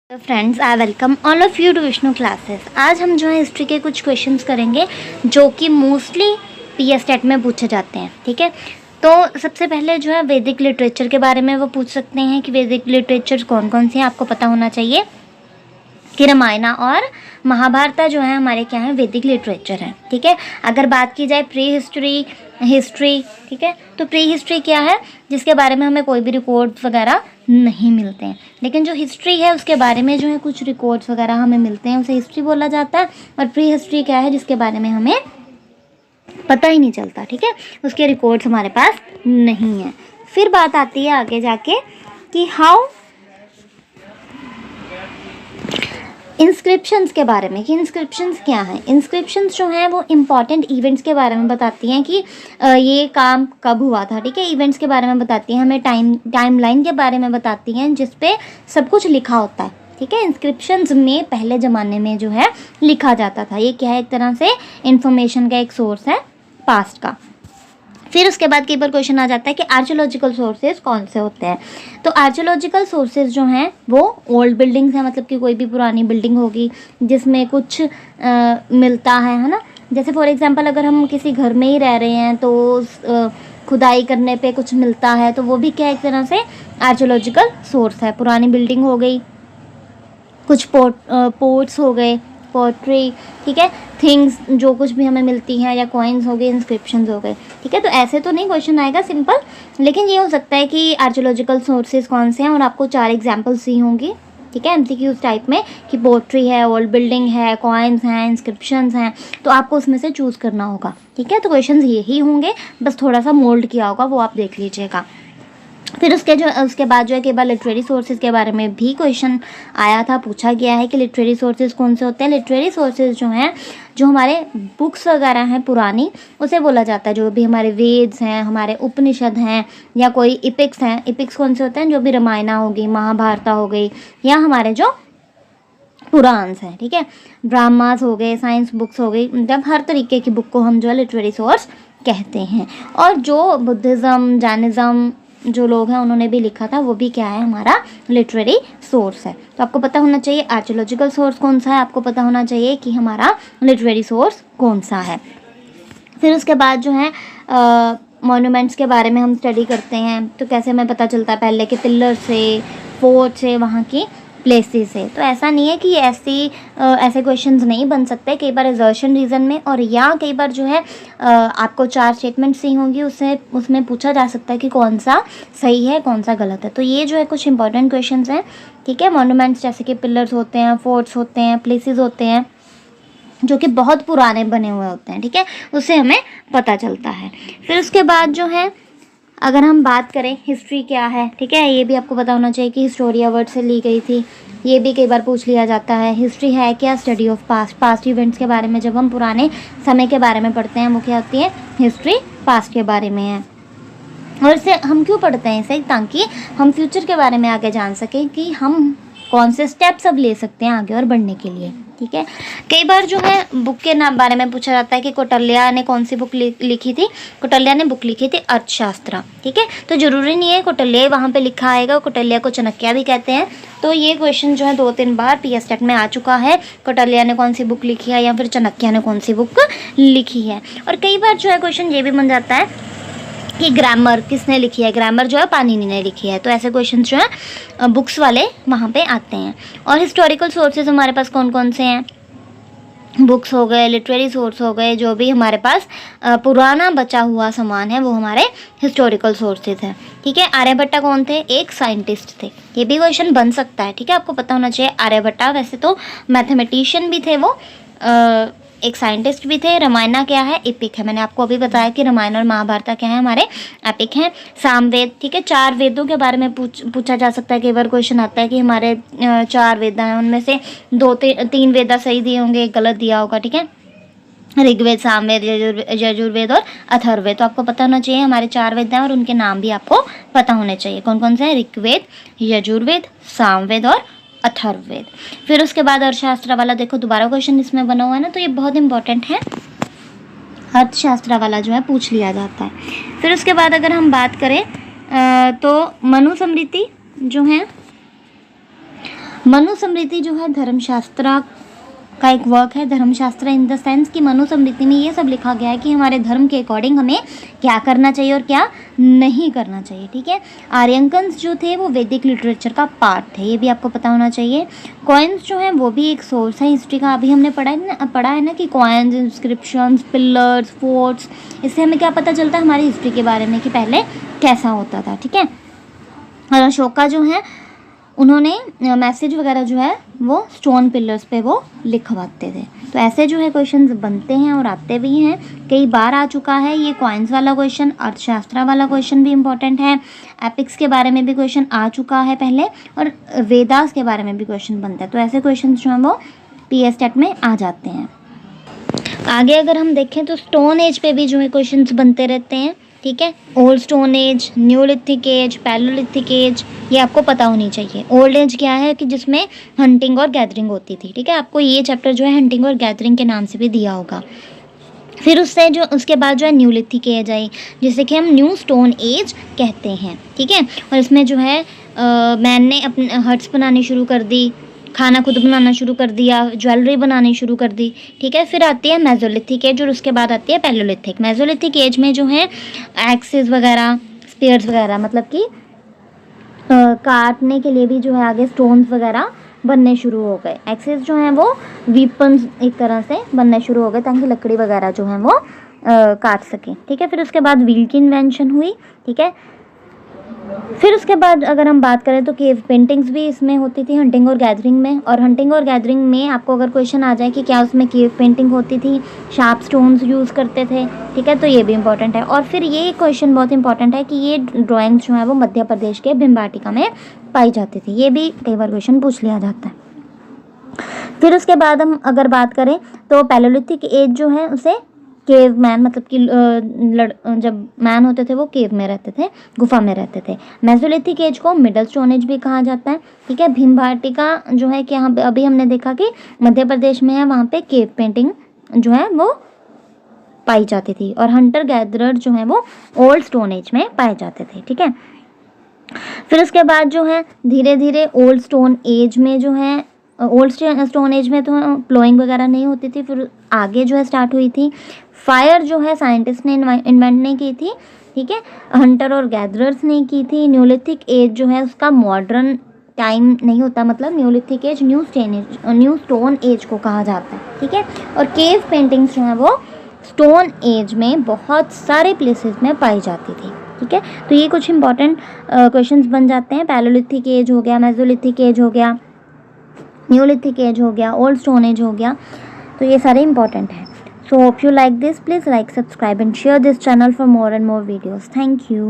तो friends I welcome all of you to Vishnu classes. आज हम जो है हिस्ट्री के कुछ क्वेश्चंस करेंगे जो कि मोस्टली पीएस टेट में पूछे जाते हैं। ठीक है, तो सबसे पहले जो है वैदिक लिटरेचर के बारे में वो पूछ सकते हैं कि वैदिक लिटरेचर कौन कौन सी हैं, आपको पता होना चाहिए कि रामायण और महाभारत जो है हमारे क्या है वैदिक लिटरेचर है। ठीक है, अगर बात की जाए प्री हिस्ट्री, ठीक है, तो प्री हिस्ट्री क्या है, जिसके बारे में हमें कोई भी रिकॉर्ड्स वगैरह नहीं मिलते हैं, लेकिन जो हिस्ट्री है उसके बारे में जो है कुछ रिकॉर्ड्स वगैरह हमें मिलते हैं, उसे हिस्ट्री बोला जाता है। और प्री हिस्ट्री क्या है, जिसके बारे में हमें पता ही नहीं चलता। ठीक है, उसके रिकॉर्ड्स हमारे पास नहीं है। फिर बात आती है आगे जाके कि हाउ इंस्क्रिप्शंस के बारे में, कि इंस्क्रिप्शंस क्या हैं। इंस्क्रिप्शंस जो हैं वो इम्पॉर्टेंट इवेंट्स के बारे में बताती हैं कि ये काम कब हुआ था। ठीक है, इवेंट्स के बारे में बताती हैं, हमें टाइमलाइन के बारे में बताती हैं जिस पे सब कुछ लिखा होता है। ठीक है, इंस्क्रिप्शंस में पहले ज़माने में जो है लिखा जाता था। ये क्या है, एक तरह से इंफॉर्मेशन का एक सोर्स है पास्ट का। फिर उसके बाद कई बार क्वेश्चन आ जाता है कि आर्कियोलॉजिकल सोर्सेज कौन से होते हैं। तो आर्कियोलॉजिकल सोर्सेज जो हैं वो ओल्ड बिल्डिंग्स हैं, मतलब कि कोई भी पुरानी बिल्डिंग होगी जिसमें कुछ मिलता है ना। जैसे फॉर एग्जांपल अगर हम किसी घर में ही रह रहे हैं तो खुदाई करने पे कुछ मिलता है, तो वो भी क्या एक तरह से आर्कियोलॉजिकल सोर्स है। पुरानी बिल्डिंग हो गई, कुछ पोर्ट्स हो गए, पोट्री, ठीक है, थिंग्स जो कुछ भी हमें मिलती हैं, या कॉइन्स हो गए, इंस्क्रिप्शंस हो गए। ठीक है, तो ऐसे तो नहीं क्वेश्चन आएगा सिंपल, लेकिन ये हो सकता है कि आर्कियोलॉजिकल सोर्सेज कौन से हैं, और आपको 4 एग्जांपल्स दी होंगी। ठीक है, एमसीक्यूज टाइप में कि पोट्री है, ओल्ड बिल्डिंग है, कॉइन्स हैं, इंस्क्रिप्शंस हैं, तो आपको उसमें से चूज़ करना होगा। ठीक है, तो क्वेश्चन यही होंगे, बस थोड़ा सा मोल्ड किया होगा, वो आप देख लीजिएगा। फिर उसके बाद जो है कई बार लिटरेरी सोर्सेज के बारे में भी क्वेश्चन आया था, पूछा गया है कि लिटरेरी सोर्सेज कौन से होते हैं। लिटरेरी सोर्सेज जो हैं, जो हमारे बुक्स वगैरह हैं पुरानी, उसे बोला जाता है। जो भी हमारे वेद्स हैं, हमारे उपनिषद हैं, या कोई इपिक्स हैं। इपिक्स कौन से होते हैं, जो भी रामायण हो गई, महाभारत हो गई, या हमारे जो पुराण्स हैं। ठीक है, ड्रामास हो गए, साइंस बुक्स हो गई, मतलब हर तरीके की बुक को हम जो है लिटरेरी सोर्स कहते हैं। और जो बुद्धिज़्म, जैनिज़्म जो लोग हैं उन्होंने भी लिखा था, वो भी क्या है, हमारा लिटरेरी सोर्स है। तो आपको पता होना चाहिए आर्कियोलॉजिकल सोर्स कौन सा है, आपको पता होना चाहिए कि हमारा लिटरेरी सोर्स कौन सा है। फिर उसके बाद जो है मॉन्यूमेंट्स के बारे में हम स्टडी करते हैं, तो कैसे हमें पता चलता है, पहले के पिलर से, फोर्ट से, वहाँ की प्लेसेस है। तो ऐसा नहीं है कि ऐसे क्वेश्चंस नहीं बन सकते, कई बार एजर्शन रीज़न में, और या कई बार जो है आपको 4 स्टेटमेंट्स दी होंगी, उसमें पूछा जा सकता है कि कौन सा सही है, कौन सा गलत है। तो ये जो है कुछ इंपॉर्टेंट क्वेश्चंस हैं। ठीक है, मॉन्यूमेंट्स जैसे कि पिलर्स होते हैं, फोर्ट्स होते हैं, प्लेसेस होते हैं जो कि बहुत पुराने बने हुए होते हैं। ठीक है, उससे हमें पता चलता है। फिर उसके बाद जो है अगर हम बात करें हिस्ट्री क्या है, ठीक है, ये भी आपको पता होना चाहिए कि हिस्टोरिया वर्ड से ली गई थी। ये भी कई बार पूछ लिया जाता है। हिस्ट्री है क्या, स्टडी ऑफ पास्ट इवेंट्स के बारे में जब हम पुराने समय के बारे में पढ़ते हैं, वो क्या होती है, हिस्ट्री पास्ट के बारे में है। और इसे हम क्यों पढ़ते हैं, इसे ताकि हम फ्यूचर के बारे में आगे जान सकें कि हम कौन से स्टेप्स अब ले सकते हैं आगे और बढ़ने के लिए। ठीक है, कई बार जो है बुक के नाम बारे में पूछा जाता है कि कौटिल्य ने कौन सी बुक लिखी थी। कौटिल्य ने बुक लिखी थी अर्थशास्त्र। ठीक है, तो ज़रूरी नहीं है कौटिल्य वहाँ पे लिखा आएगा, कौटिल्य को चाणक्य भी कहते हैं। तो ये क्वेश्चन जो है 2-3 बार पीएस टेट में आ चुका है, कौटिल्य ने कौन सी बुक लिखी है, या फिर चाणक्य ने कौन सी बुक लिखी है। और कई बार जो है क्वेश्चन ये भी बन जाता है कि ग्रामर किसने लिखी है, ग्रामर जो है पाणिनि ने लिखी है। तो ऐसे क्वेश्चन जो है बुक्स वाले वहाँ पे आते हैं। और हिस्टोरिकल सोर्सेज हमारे पास कौन कौन से हैं, बुक्स हो गए, लिटरेरी सोर्स हो गए, जो भी हमारे पास पुराना बचा हुआ सामान है वो हमारे हिस्टोरिकल सोर्सेज हैं। ठीक है, आर्यभट्टा कौन थे, एक साइंटिस्ट थे। ये भी क्वेश्चन बन सकता है। ठीक है, आपको पता होना चाहिए आर्यभट्टा वैसे तो मैथमेटिशियन भी थे, वो एक साइंटिस्ट भी थे। रामायण क्या है, एपिक है। मैंने आपको अभी बताया कि रामायण और महाभारत क्या है, हमारे एपिक हैं। सामवेद, ठीक है, 4 वेदों के बारे में पूछा जा सकता है। कई बार क्वेश्चन आता है कि हमारे 4 वेद हैं, उनमें से 2-3 वेद सही दिए होंगे, एक गलत दिया होगा। ठीक है, ऋग्वेद, सामवेद, यजुर्वेद और अथर्ववेद। तो आपको पता होना चाहिए हमारे 4 वेद हैं, और उनके नाम भी आपको पता होने चाहिए कौन कौन से हैं, ऋग्वेद, यजुर्वेद, सामवेद और अथर्ववेद। फिर उसके बाद अर्थशास्त्र वाला देखो दोबारा क्वेश्चन इसमें बना हुआ है ना, तो ये बहुत इंपॉर्टेंट है। अर्थशास्त्र वाला जो है पूछ लिया जाता है। फिर उसके बाद अगर हम बात करें तो मनुस्मृति जो है मनुस्मृति जो है धर्मशास्त्र का एक वर्क है। धर्मशास्त्र इन द सेंस कि मनुस्मृति में ये सब लिखा गया है कि हमारे धर्म के अकॉर्डिंग हमें क्या करना चाहिए और क्या नहीं करना चाहिए, ठीक है। आर्यंकन्स जो थे वो वैदिक लिटरेचर का पार्ट थे, ये भी आपको पता होना चाहिए। कॉइन्स जो हैं वो भी एक सोर्स है हिस्ट्री का। अभी हमने पढ़ा है ना कि कॉइन्स, इंस्क्रिप्शंस, पिलर्स, फोर्ट्स, इससे हमें क्या पता चलता है हमारी हिस्ट्री के बारे में कि पहले कैसा होता था, ठीक है। और अशोका जो है उन्होंने मैसेज वगैरह जो है वो स्टोन पिलर्स पे वो लिखवाते थे। तो ऐसे जो है क्वेश्चंस बनते हैं और आते भी हैं, कई बार आ चुका है ये कॉइन्स वाला क्वेश्चन। अर्थशास्त्र वाला क्वेश्चन भी इम्पोर्टेंट है। एपिक्स के बारे में भी क्वेश्चन आ चुका है पहले, और वेदास के बारे में भी क्वेश्चन बनता है। तो ऐसे क्वेश्चन जो हैं वो PSTET में आ जाते हैं। आगे अगर हम देखें तो स्टोन एज पे भी जो है क्वेश्चंस बनते रहते हैं, ठीक है। Old stone age, neolithic age, palaeolithic age, ये आपको पता होनी चाहिए। ओल्ड एज क्या है कि जिसमें हंटिंग और गैदरिंग होती थी, ठीक है। आपको ये चैप्टर जो है हंटिंग और गैदरिंग के नाम से भी दिया होगा। फिर उसके बाद जो है न्यूलिथिक एज आई, जिसे कि हम न्यू स्टोन एज कहते हैं, ठीक है। और इसमें जो है मैन ने अपने हट्स बनानी शुरू कर दी, खाना खुद बनाना शुरू कर दिया, ज्वेलरी बनानी शुरू कर दी, ठीक है। फिर आती है मेसोलिथिक एज और उसके बाद आती है पैलोलिथिक। मेसोलिथिक एज में जो है एक्सेस वगैरह, स्पीयर्स वगैरह, मतलब कि काटने के लिए भी जो है आगे स्टोन्स वगैरह बनने शुरू हो गए। एक्सेस जो हैं वो वीपन्स एक तरह से बनने शुरू हो गए ताकि लकड़ी वगैरह जो है वो काट सकें, ठीक है। फिर उसके बाद व्हील की इन्वेंशन हुई, ठीक है। फिर उसके बाद अगर हम बात करें तो केव पेंटिंग्स भी इसमें होती थी हंटिंग और गैदरिंग में। और हंटिंग और गैदरिंग में आपको अगर क्वेश्चन आ जाए कि क्या उसमें केव पेंटिंग होती थी, शार्प स्टोन्स यूज़ करते थे, ठीक है, तो ये भी इंपॉर्टेंट है। और फिर ये क्वेश्चन बहुत इंपॉर्टेंट है कि ये ड्राइंग्स जो है वो मध्य प्रदेश के भीमबाटिका में पाई जाती थी। ये भी कई बार क्वेश्चन पूछ लिया जाता है। फिर उसके बाद हम अगर बात करें तो पैलोलिथिक एज जो है उसे केव मैन, मतलब कि जब मैन होते थे वो केव में रहते थे, गुफा में रहते थे। मेसोलिथिक एज को मिडल स्टोन एज भी कहा जाता है, ठीक है। भीमबाटिका जो है कि यहाँ पे अभी हमने देखा कि मध्य प्रदेश में है, वहाँ पे केव पेंटिंग जो है वो पाई जाती थी। और हंटर गैदरर जो है वो ओल्ड स्टोन एज में पाए जाते थे, ठीक है। फिर उसके बाद जो है धीरे धीरे ओल्ड स्टोन एज में जो है, ओल्ड स्टोन एज में तो प्लोइंग वगैरह नहीं होती थी, फिर आगे जो है स्टार्ट हुई थी। फायर जो है साइंटिस्ट ने इन्वेंट नहीं की थी, ठीक है, हंटर और गैदरर्स ने की थी। न्यूलिथिक एज जो है उसका मॉडर्न टाइम नहीं होता, मतलब neolithic age new stone age को कहा जाता है, ठीक है। और केव पेंटिंग्स जो है वो स्टोन एज में बहुत सारे प्लेसेस में पाई जाती थी, ठीक है। तो ये कुछ इंपॉर्टेंट क्वेश्चंस बन जाते हैं। पैलोलिथिक एज हो गया, मेसोलिथिक एज हो गया, न्यूलिथिक एज हो गया, ओल्ड स्टोन एज हो गया, तो ये सारे इंपॉर्टेंट हैं। So hope you like this. Please like, subscribe and share this channel for more and more videos. Thank you.